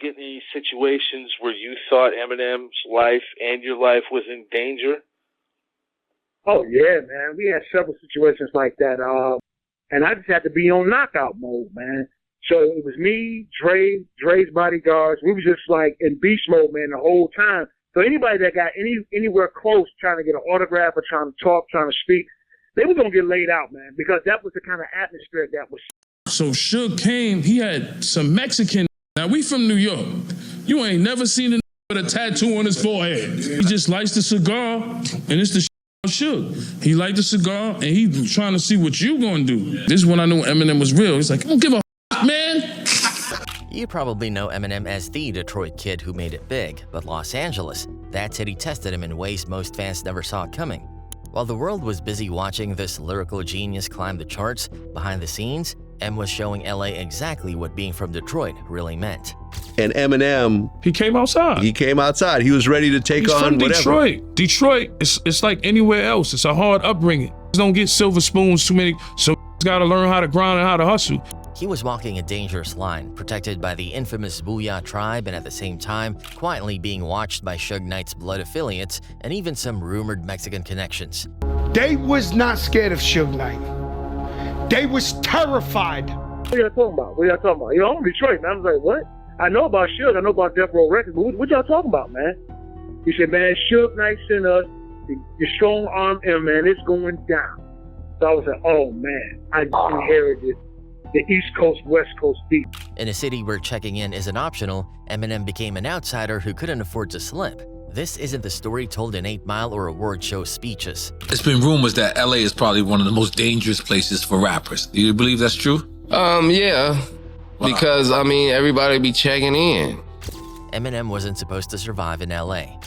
get in any situations where you thought Eminem's life and your life was in danger? Oh, yeah, man. We had several situations like that. And I just had to be on knockout mode, man. So it was me, Dre's bodyguards. We was just like in beast mode, man, the whole time. So anybody that got anywhere close trying to get an autograph or trying to talk, trying to speak, they were going to get laid out, man, because that was the kind of atmosphere that was. So Suge came, he had some Mexican. Now, we from New York. You ain't never seen a with a tattoo on his forehead. He just lights the cigar, and it's the Suge. He light the cigar, and he trying to see what you gonna do. This is when I knew Eminem was real. He's like, I don't give a man. You probably know Eminem as the Detroit kid who made it big, but Los Angeles, that city tested him in ways most fans never saw coming. While the world was busy watching this lyrical genius climb the charts, behind the scenes, M was showing LA exactly what being from Detroit really meant. And Eminem, he came outside. He was ready to take on whatever. Detroit. Detroit, it's like anywhere else. It's a hard upbringing. Don't get silver spoons too many, so got to learn how to grind and how to hustle. He was walking a dangerous line, protected by the infamous Booyah tribe and at the same time, quietly being watched by Suge Knight's blood affiliates and even some rumored Mexican connections. They was not scared of Suge Knight. They was terrified. What y'all talking about? What y'all talking about? You know, I'm from Detroit, man. I was like, what? I know about Suge. I know about Death Row Records, but what y'all talking about, man? He said, man, Suge Knight sent us the strong arm M, man. It's going down. So I was like, oh, man, I inherited the East Coast, West Coast beat. In a city where checking in isn't optional, Eminem became an outsider who couldn't afford to slip. This isn't the story told in 8 Mile or award show speeches. It's been rumors that LA is probably one of the most dangerous places for rappers. Do you believe that's true? Yeah. Wow. Because, I mean, everybody be checking in. Eminem wasn't supposed to survive in LA.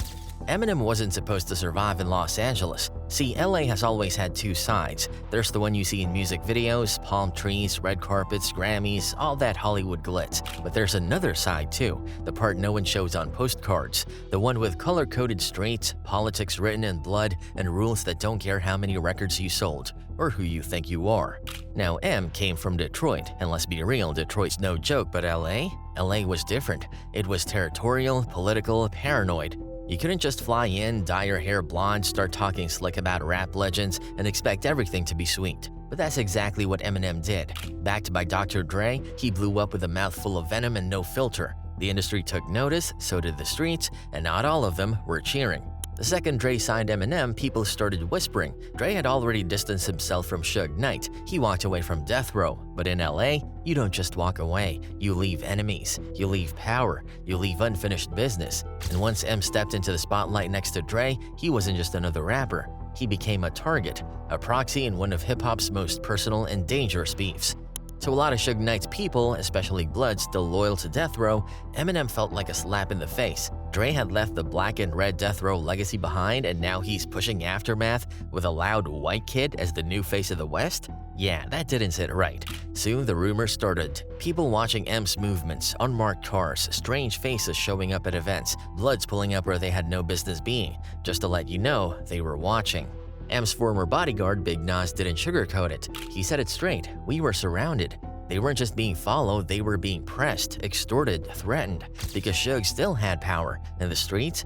Eminem wasn't supposed to survive in Los Angeles. See, LA has always had two sides. There's the one you see in music videos, palm trees, red carpets, Grammys, all that Hollywood glitz. But there's another side too, the part no one shows on postcards. The one with color-coded streets, politics written in blood, and rules that don't care how many records you sold, or who you think you are. Now, M came from Detroit, and let's be real, Detroit's no joke, but LA? LA was different. It was territorial, political, paranoid. You couldn't just fly in, dye your hair blonde, start talking slick about rap legends, and expect everything to be sweet. But that's exactly what Eminem did. Backed by Dr. Dre, he blew up with a mouthful of venom and no filter. The industry took notice, so did the streets, and not all of them were cheering. The second Dre signed Eminem, people started whispering. Dre had already distanced himself from Suge Knight. He walked away from death row. But in LA, you don't just walk away. You leave enemies. You leave power. You leave unfinished business. And once M stepped into the spotlight next to Dre, he wasn't just another rapper. He became a target, a proxy in one of hip-hop's most personal and dangerous beefs. To a lot of Suge Knight's people, especially Bloods still loyal to death row, Eminem felt like a slap in the face. Dre had left the black and red death row legacy behind, and now he's pushing Aftermath with a loud white kid as the new face of the West? Yeah, that didn't sit right. Soon the rumors started. People watching M's movements, unmarked cars, strange faces showing up at events, Bloods pulling up where they had no business being, just to let you know they were watching. M's former bodyguard, Big Nas, didn't sugarcoat it. He said it straight. We were surrounded. They weren't just being followed, they were being pressed, extorted, threatened. Because Suge still had power. And the streets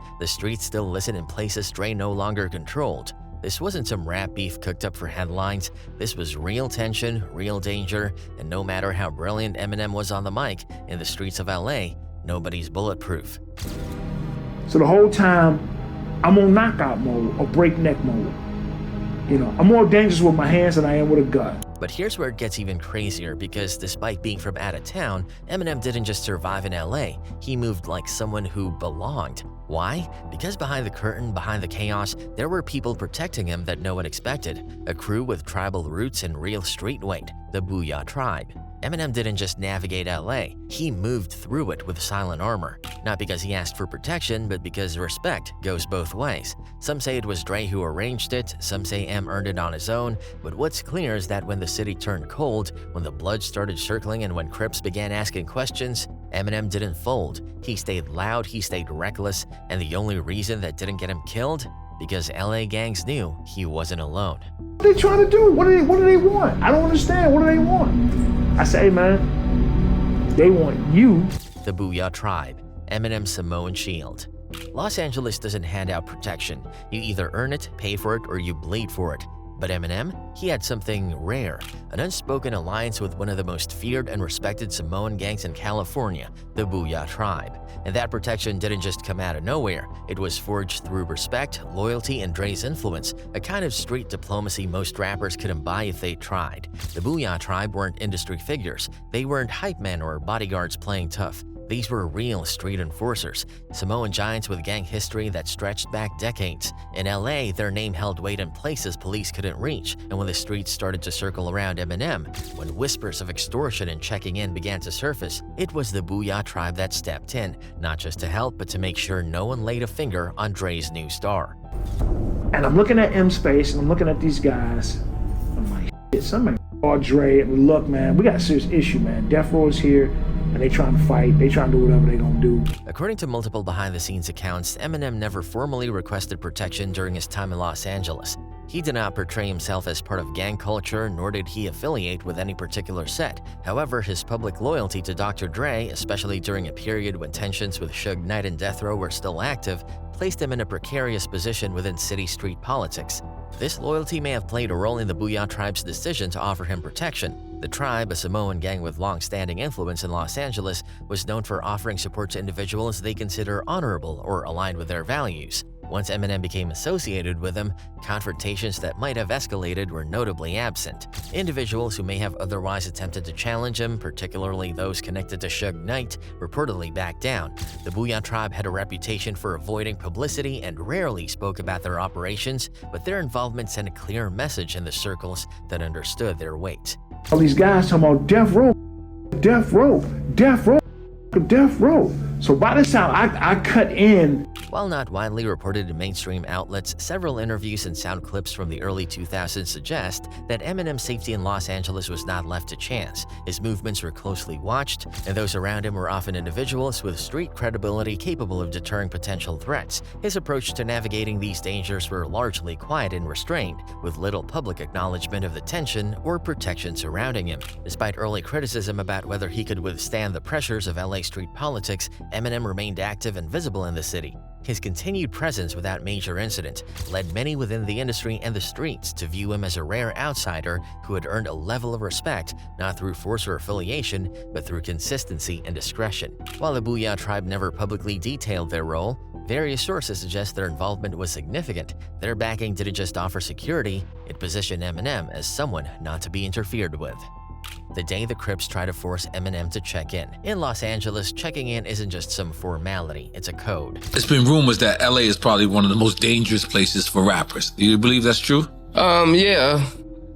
still listened in places Dre no longer controlled. This wasn't some rap beef cooked up for headlines. This was real tension, real danger, and no matter how brilliant Eminem was on the mic, in the streets of LA, nobody's bulletproof. So the whole time, I'm on knockout mode or breakneck mode. You know, I'm more dangerous with my hands than I am with a gun. But here's where it gets even crazier, because despite being from out of town, Eminem didn't just survive in LA, he moved like someone who belonged. Why? Because behind the curtain, behind the chaos, there were people protecting him that no one expected. A crew with tribal roots and real street weight, the Booyah tribe. Eminem didn't just navigate LA, he moved through it with silent armor. Not because he asked for protection, but because respect goes both ways. Some say it was Dre who arranged it, some say M earned it on his own, but what's clear is that when the city turned cold, when the Bloods started circling and when Crips began asking questions, Eminem didn't fold. He stayed loud, he stayed reckless, and the only reason that didn't get him killed? Because LA gangs knew he wasn't alone. What are they trying to do? What do they want? I don't understand. What do they want? I say, hey, man, they want you the Booyah Tribe, Eminem's Samoan shield. Los Angeles doesn't hand out protection. You either earn it, pay for it, or you bleed for it. But Eminem, he had something rare, an unspoken alliance with one of the most feared and respected Samoan gangs in California, the Booyah Tribe. And that protection didn't just come out of nowhere. It was forged through respect, loyalty, and Dre's influence, a kind of street diplomacy most rappers couldn't buy if they tried. The Booyah Tribe weren't industry figures. They weren't hype men or bodyguards playing tough. These were real street enforcers, Samoan giants with gang history that stretched back decades. In LA, their name held weight in places police couldn't reach, and when the streets started to circle around Eminem, when whispers of extortion and checking in began to surface, it was the Booyah Tribe that stepped in, not just to help, but to make sure no one laid a finger on Dre's new star. And I'm looking at M Space, and I'm looking at these guys. I'm like, shit, somebody call Dre. And look, man, we got a serious issue, man. Death Row is here. And they trying to fight, they trying to do whatever they gonna do. According to multiple behind-the-scenes accounts, Eminem never formally requested protection during his time in Los Angeles. He did not portray himself as part of gang culture, nor did he affiliate with any particular set. However, his public loyalty to Dr. Dre, especially during a period when tensions with Suge Knight and Death Row were still active, placed him in a precarious position within city street politics. This loyalty may have played a role in the Booyah Tribe's decision to offer him protection. The tribe, a Samoan gang with long-standing influence in Los Angeles, was known for offering support to individuals they consider honorable or aligned with their values. Once Eminem became associated with them, confrontations that might have escalated were notably absent. Individuals who may have otherwise attempted to challenge him, particularly those connected to Suge Knight, reportedly backed down. The Booyah Tribe had a reputation for avoiding publicity and rarely spoke about their operations, but their involvement sent a clear message in the circles that understood their weight. All these guys talking about death row, death row, death row, death row. So by the time I cut in. While not widely reported in mainstream outlets, several interviews and sound clips from the early 2000s suggest that Eminem's safety in Los Angeles was not left to chance. His movements were closely watched, and those around him were often individuals with street credibility capable of deterring potential threats. His approach to navigating these dangers were largely quiet and restrained, with little public acknowledgement of the tension or protection surrounding him. Despite early criticism about whether he could withstand the pressures of LA street politics, Eminem remained active and visible in the city. His continued presence without major incident led many within the industry and the streets to view him as a rare outsider who had earned a level of respect not through force or affiliation, but through consistency and discretion. While the Booyah Tribe never publicly detailed their role, various sources suggest their involvement was significant. Their backing didn't just offer security, it positioned Eminem as someone not to be interfered with. The day the Crips try to force Eminem to check in. In Los Angeles, checking in isn't just some formality, it's a code. There's been rumors that LA is probably one of the most dangerous places for rappers. Do you believe that's true? Yeah.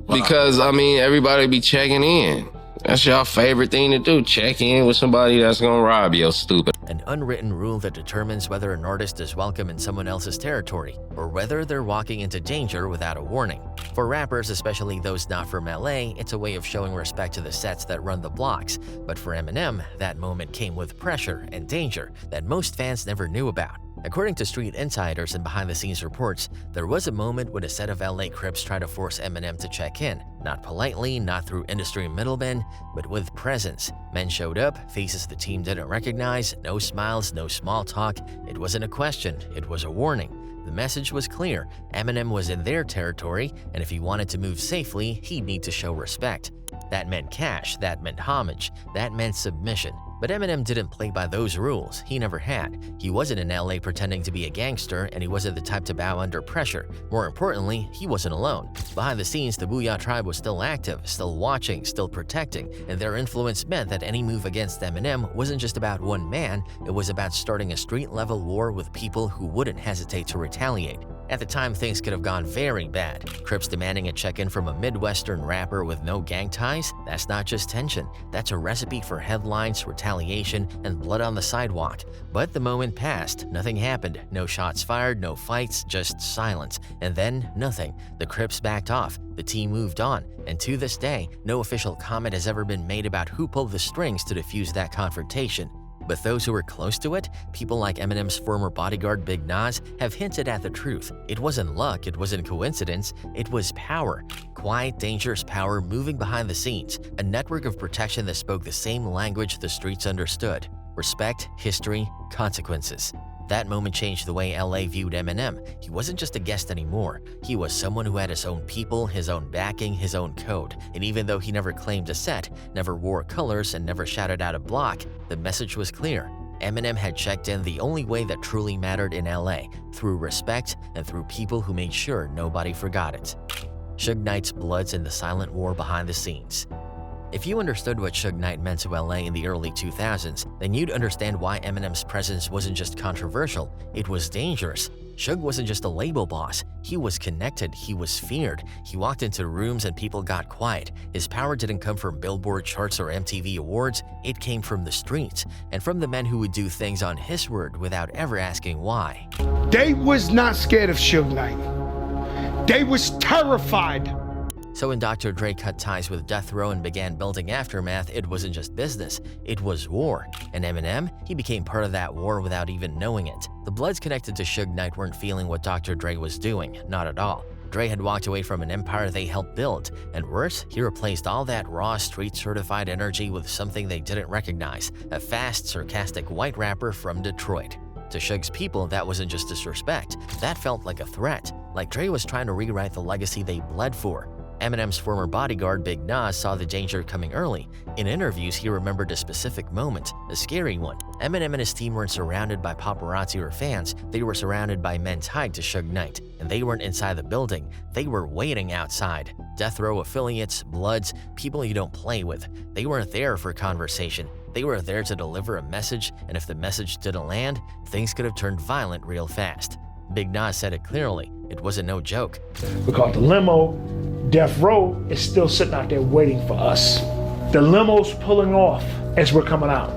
Because, everybody be checking in. That's your favorite thing to do, check in with somebody that's gonna rob you, stupid. An unwritten rule that determines whether an artist is welcome in someone else's territory, or whether they're walking into danger without a warning. For rappers, especially those not from LA, it's a way of showing respect to the sets that run the blocks. But for Eminem, that moment came with pressure and danger that most fans never knew about. According to street insiders and behind-the-scenes reports, there was a moment when a set of LA Crips tried to force Eminem to check in. Not politely, not through industry middlemen, but with presence. Men showed up, faces the team didn't recognize, no smiles, no small talk. It wasn't a question, it was a warning. The message was clear. Eminem was in their territory, and if he wanted to move safely, he'd need to show respect. That meant cash, that meant homage, that meant submission. But Eminem didn't play by those rules. He never had. He wasn't in LA pretending to be a gangster, and he wasn't the type to bow under pressure. More importantly, he wasn't alone. Behind the scenes, the Booyah Tribe was still active, still watching, still protecting, and their influence meant that any move against Eminem wasn't just about one man, it was about starting a street-level war with people who wouldn't hesitate to retaliate. At the time, things could have gone very bad. Crips demanding a check-in from a Midwestern rapper with no gang ties? That's not just tension. That's a recipe for headlines, retaliation, and blood on the sidewalk. But the moment passed. Nothing happened. No shots fired, no fights, just silence. And then, nothing. The Crips backed off. The team moved on. And to this day, no official comment has ever been made about who pulled the strings to defuse that confrontation. But those who were close to it, people like Eminem's former bodyguard Big Nas, have hinted at the truth. It wasn't luck, it wasn't coincidence, it was power. Quiet, dangerous power moving behind the scenes, a network of protection that spoke the same language the streets understood. Respect, history, consequences. That moment changed the way LA viewed Eminem. He wasn't just a guest anymore. He was someone who had his own people, his own backing, his own code. And even though he never claimed a set, never wore colors, and never shouted out a block, the message was clear. Eminem had checked in the only way that truly mattered in LA, through respect and through people who made sure nobody forgot it. Suge Knight's Bloods and the silent war behind the scenes. If you understood what Suge Knight meant to LA in the early 2000s, then you'd understand why Eminem's presence wasn't just controversial, it was dangerous. Suge wasn't just a label boss, he was connected, he was feared. He walked into rooms and people got quiet. His power didn't come from Billboard charts or MTV awards, it came from the streets, and from the men who would do things on his word without ever asking why. They was not scared of Suge Knight. They was terrified. So when Dr. Dre cut ties with Death Row and began building Aftermath, it wasn't just business, it was war. And Eminem, he became part of that war without even knowing it. The Bloods connected to Suge Knight weren't feeling what Dr. Dre was doing, not at all. Dre had walked away from an empire they helped build, and worse, he replaced all that raw, street-certified energy with something they didn't recognize, a fast, sarcastic white rapper from Detroit. To Suge's people, that wasn't just disrespect, that felt like a threat, like Dre was trying to rewrite the legacy they bled for. Eminem's former bodyguard Big Nas saw the danger coming early. In interviews, he remembered a specific moment, a scary one. Eminem and his team weren't surrounded by paparazzi or fans, they were surrounded by men tied to Suge Knight. And they weren't inside the building, they were waiting outside. Death Row affiliates, Bloods, people you don't play with. They weren't there for conversation, they were there to deliver a message, and if the message didn't land, things could have turned violent real fast. Big Nas said it clearly, it wasn't no joke. We caught the limo. Death Row is still sitting out there waiting for us. The limo's pulling off as we're coming out.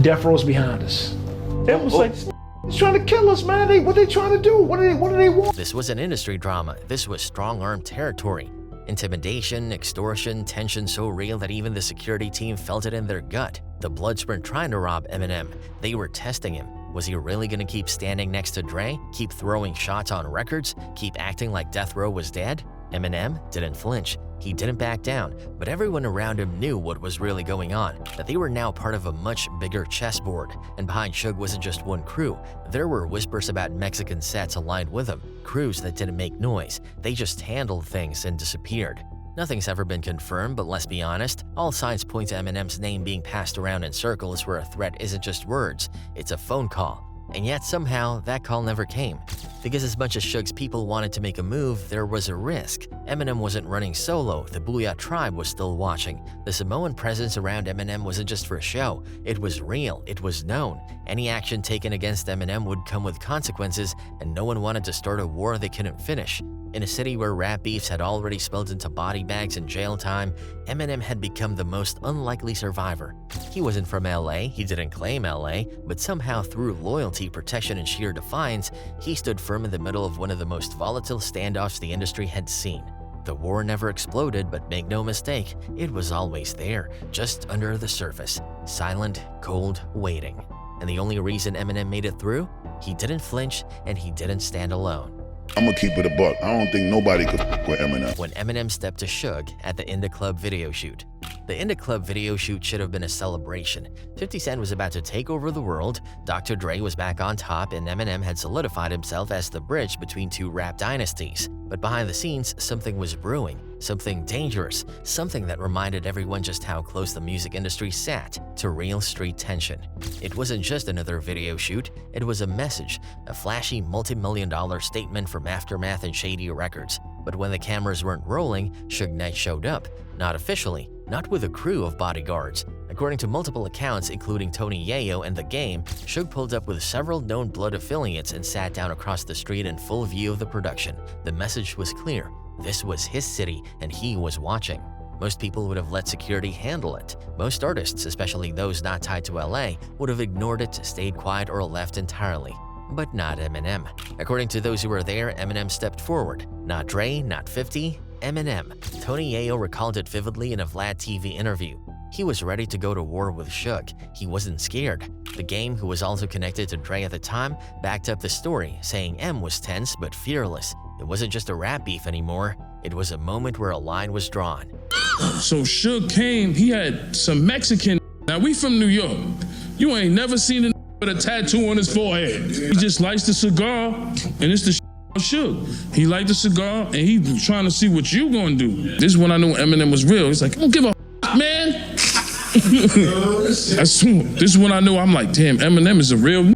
Death Row's behind us. It was like, he's trying to kill us, man. What are they trying to do? What do they want? This was an industry drama. This was strong-arm territory. Intimidation, extortion, tension so real that even the security team felt it in their gut. The Bloods weren't trying to rob Eminem. They were testing him. Was he really gonna keep standing next to Dre? Keep throwing shots on records? Keep acting like Death Row was dead? Eminem didn't flinch. He didn't back down, but everyone around him knew what was really going on, that they were now part of a much bigger chessboard, and behind Suge wasn't just one crew. There were whispers about Mexican sets aligned with him, crews that didn't make noise. They just handled things and disappeared. Nothing's ever been confirmed, but let's be honest, all signs point to Eminem's name being passed around in circles where a threat isn't just words, it's a phone call. And yet somehow, that call never came. Because as much as Suge's people wanted to make a move, there was a risk. Eminem wasn't running solo, the Booyah tribe was still watching. The Samoan presence around Eminem wasn't just for show, it was real, it was known. Any action taken against Eminem would come with consequences, and no one wanted to start a war they couldn't finish. In a city where rap beefs had already spilled into body bags and jail time, Eminem had become the most unlikely survivor. He wasn't from LA, he didn't claim LA, but somehow through loyalty, protection, and sheer defiance, he stood firm in the middle of one of the most volatile standoffs the industry had seen. The war never exploded, but make no mistake, it was always there, just under the surface, silent, cold, waiting. And the only reason Eminem made it through? He didn't flinch, and he didn't stand alone. I'm gonna keep it a buck. I don't think nobody could f with Eminem. When Eminem stepped to Suge at the Inda Club video shoot. The Inda Club video shoot should have been a celebration. 50 Cent was about to take over the world, Dr. Dre was back on top, and Eminem had solidified himself as the bridge between two rap dynasties. But behind the scenes, something was brewing, something dangerous, something that reminded everyone just how close the music industry sat to real street tension. It wasn't just another video shoot, it was a message, a flashy multi-million-dollar statement from Aftermath and Shady Records. But when the cameras weren't rolling, Suge Knight showed up, not officially, not with a crew of bodyguards. According to multiple accounts, including Tony Yayo and The Game, Suge pulled up with several known Blood affiliates and sat down across the street in full view of the production. The message was clear. This was his city, and he was watching. Most people would have let security handle it. Most artists, especially those not tied to LA, would have ignored it, stayed quiet, or left entirely. But not Eminem. According to those who were there, Eminem stepped forward. Not Dre, not 50, Eminem. Tony Yayo recalled it vividly in a Vlad TV interview. He was ready to go to war with Suge. He wasn't scared. The Game, who was also connected to Dre at the time, backed up the story, saying M was tense but fearless. It wasn't just a rap beef anymore. It was a moment where a line was drawn. So Suge came, he had some Mexican. Now we from New York. You ain't never seen a with a tattoo on his forehead. He just lights the cigar, and it's the Suge. He light the cigar, and he trying to see what you gonna do. This is when I knew Eminem was real. He's like, I don't give a man. This is when I knew. I'm like, damn, Eminem is a real.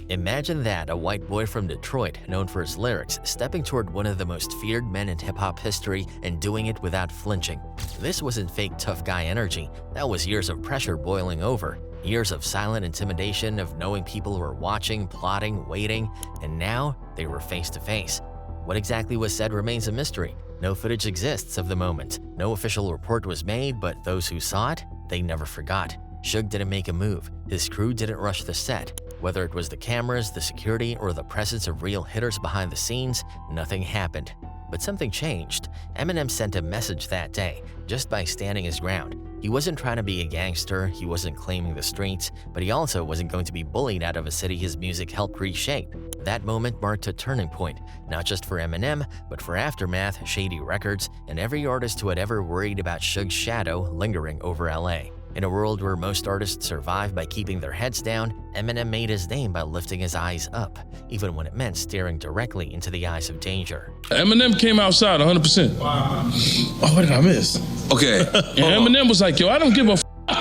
Imagine that, a white boy from Detroit, known for his lyrics, stepping toward one of the most feared men in hip-hop history and doing it without flinching. This wasn't fake tough guy energy. That was years of pressure boiling over. Years of silent intimidation, of knowing people were watching, plotting, waiting, and now they were face to face. What exactly was said remains a mystery. No footage exists of the moment. No official report was made, but those who saw it, they never forgot. Suge didn't make a move. His crew didn't rush the set. Whether it was the cameras, the security, or the presence of real hitters behind the scenes, nothing happened. But something changed. Eminem sent a message that day, just by standing his ground. He wasn't trying to be a gangster, he wasn't claiming the streets, but he also wasn't going to be bullied out of a city his music helped reshape. That moment marked a turning point, not just for Eminem, but for Aftermath, Shady Records, and every artist who had ever worried about Suge's shadow lingering over LA. In a world where most artists survive by keeping their heads down, Eminem made his name by lifting his eyes up, even when it meant staring directly into the eyes of danger. Eminem came outside 100%. Wow. Oh, what did I miss? Okay. And Eminem was like, yo, I don't give a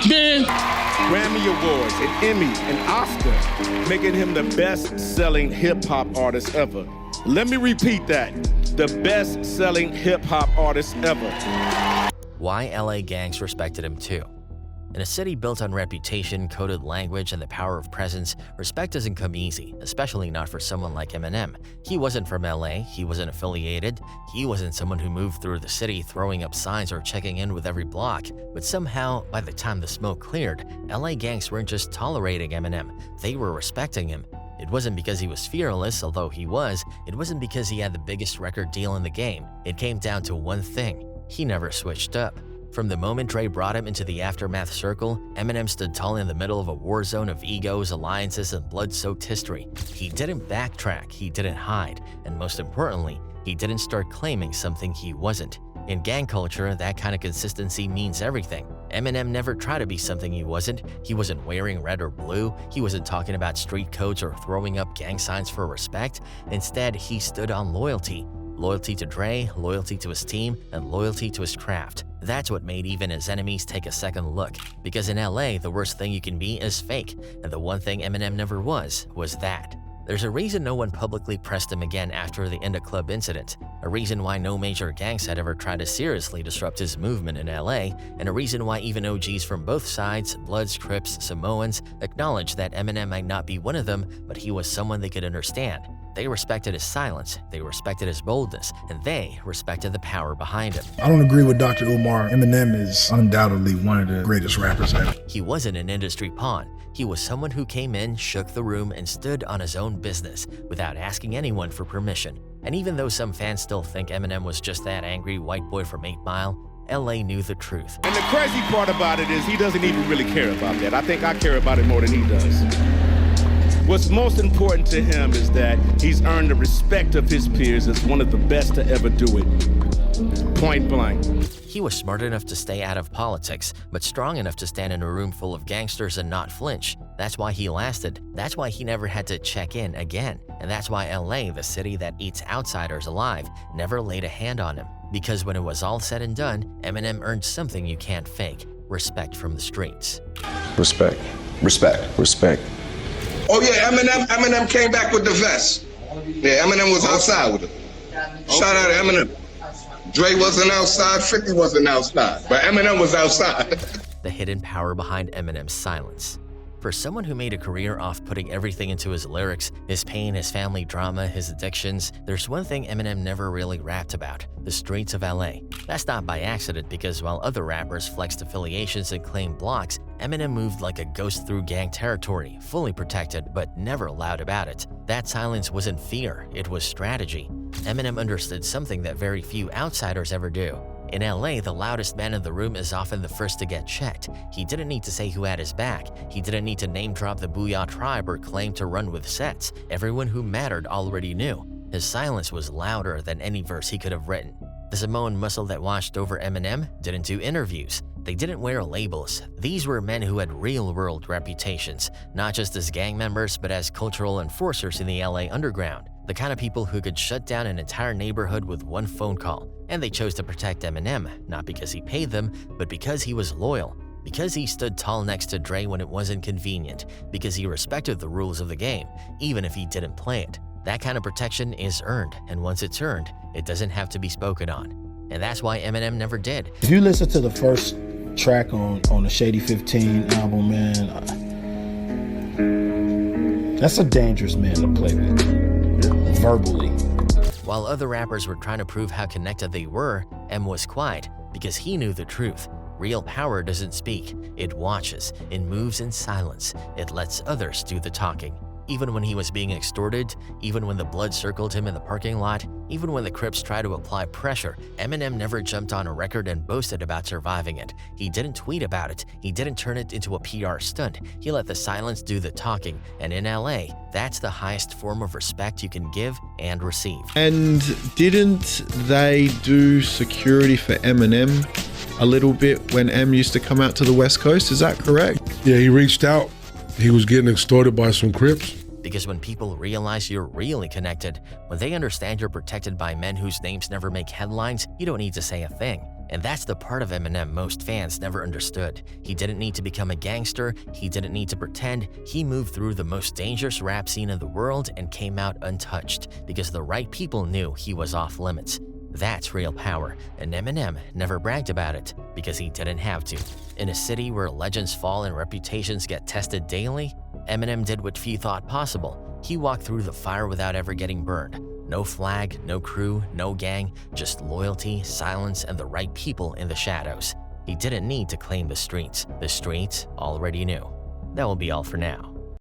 man. Grammy Awards, an Emmy, an Oscar, making him the best-selling hip-hop artist ever. Let me repeat that. The best-selling hip-hop artist ever. Why LA gangs respected him too. In a city built on reputation, coded language, and the power of presence, respect doesn't come easy, especially not for someone like Eminem. He wasn't from LA, he wasn't affiliated, he wasn't someone who moved through the city throwing up signs or checking in with every block. But somehow, by the time the smoke cleared, LA gangs weren't just tolerating Eminem, they were respecting him. It wasn't because he was fearless, although he was. It wasn't because he had the biggest record deal in the game. It came down to one thing: he never switched up. From the moment Dre brought him into the Aftermath circle, Eminem stood tall in the middle of a war zone of egos, alliances, and blood-soaked history. He didn't backtrack, he didn't hide, and most importantly, he didn't start claiming something he wasn't. In gang culture, that kind of consistency means everything. Eminem never tried to be something he wasn't. He wasn't wearing red or blue. He wasn't talking about street codes or throwing up gang signs for respect. Instead, he stood on loyalty. Loyalty to Dre, loyalty to his team, and loyalty to his craft. That's what made even his enemies take a second look. Because in LA, the worst thing you can be is fake, and the one thing Eminem never was that. There's a reason no one publicly pressed him again after the Inda Club incident, a reason why no major gangs had ever tried to seriously disrupt his movement in LA, and a reason why even OGs from both sides, Bloods, Crips, Samoans, acknowledged that Eminem might not be one of them, but he was someone they could understand. They respected his silence, they respected his boldness, and they respected the power behind him. I don't agree with Dr. Umar. Eminem is undoubtedly one of the greatest rappers ever. He wasn't an industry pawn. He was someone who came in, shook the room, and stood on his own business without asking anyone for permission. And even though some fans still think Eminem was just that angry white boy from 8 Mile, LA knew the truth. And the crazy part about it is he doesn't even really care about that. I think I care about it more than he does. What's most important to him is that he's earned the respect of his peers as one of the best to ever do it. Point blank. He was smart enough to stay out of politics, but strong enough to stand in a room full of gangsters and not flinch. That's why he lasted. That's why he never had to check in again. And that's why LA, the city that eats outsiders alive, never laid a hand on him. Because when it was all said and done, Eminem earned something you can't fake: respect from the streets. Respect. Respect. Respect. Oh yeah, Eminem came back with the vest. Yeah, Eminem was outside with it. Shout out to Eminem. Dre wasn't outside, 50 wasn't outside, but Eminem was outside. The hidden power behind Eminem's silence. For someone who made a career off putting everything into his lyrics, his pain, his family drama, his addictions, there's one thing Eminem never really rapped about: the streets of LA. That's not by accident, because while other rappers flexed affiliations and claimed blocks, Eminem moved like a ghost through gang territory, fully protected but never loud about it. That silence wasn't fear, it was strategy. Eminem understood something that very few outsiders ever do. In LA, the loudest man in the room is often the first to get checked. He didn't need to say who had his back. He didn't need to name drop the Booyah Tribe or claim to run with sets. Everyone who mattered already knew. His silence was louder than any verse he could have written. The Samoan muscle that watched over Eminem didn't do interviews. They didn't wear labels. These were men who had real-world reputations, not just as gang members, but as cultural enforcers in the LA underground. The kind of people who could shut down an entire neighborhood with one phone call. And they chose to protect Eminem, not because he paid them, but because he was loyal. Because he stood tall next to Dre when it wasn't convenient. Because he respected the rules of the game, even if he didn't play it. That kind of protection is earned, and once it's earned, it doesn't have to be spoken on. And that's why Eminem never did. If you listen to the first track on the Shady 15 album, man, that's a dangerous man to play with, verbally. While other rappers were trying to prove how connected they were, M was quiet because he knew the truth. Real power doesn't speak, it watches, it moves in silence, it lets others do the talking. Even when he was being extorted, even when the blood circled him in the parking lot, even when the Crips tried to apply pressure, Eminem never jumped on a record and boasted about surviving it. He didn't tweet about it. He didn't turn it into a PR stunt. He let the silence do the talking. And in LA, that's the highest form of respect you can give and receive. And didn't they do security for Eminem a little bit when M used to come out to the West Coast? Is that correct? Yeah, he reached out. He was getting extorted by some Crips. Because when people realize you're really connected, when they understand you're protected by men whose names never make headlines, you don't need to say a thing. And that's the part of Eminem most fans never understood. He didn't need to become a gangster, he didn't need to pretend, he moved through the most dangerous rap scene in the world and came out untouched, because the right people knew he was off limits. That's real power, and Eminem never bragged about it because he didn't have to. In a city where legends fall and reputations get tested daily, Eminem did what few thought possible. He walked through the fire without ever getting burned. No flag, no crew, no gang, just loyalty, silence, and the right people in the shadows. He didn't need to claim the streets. The streets already knew. That will be all for now.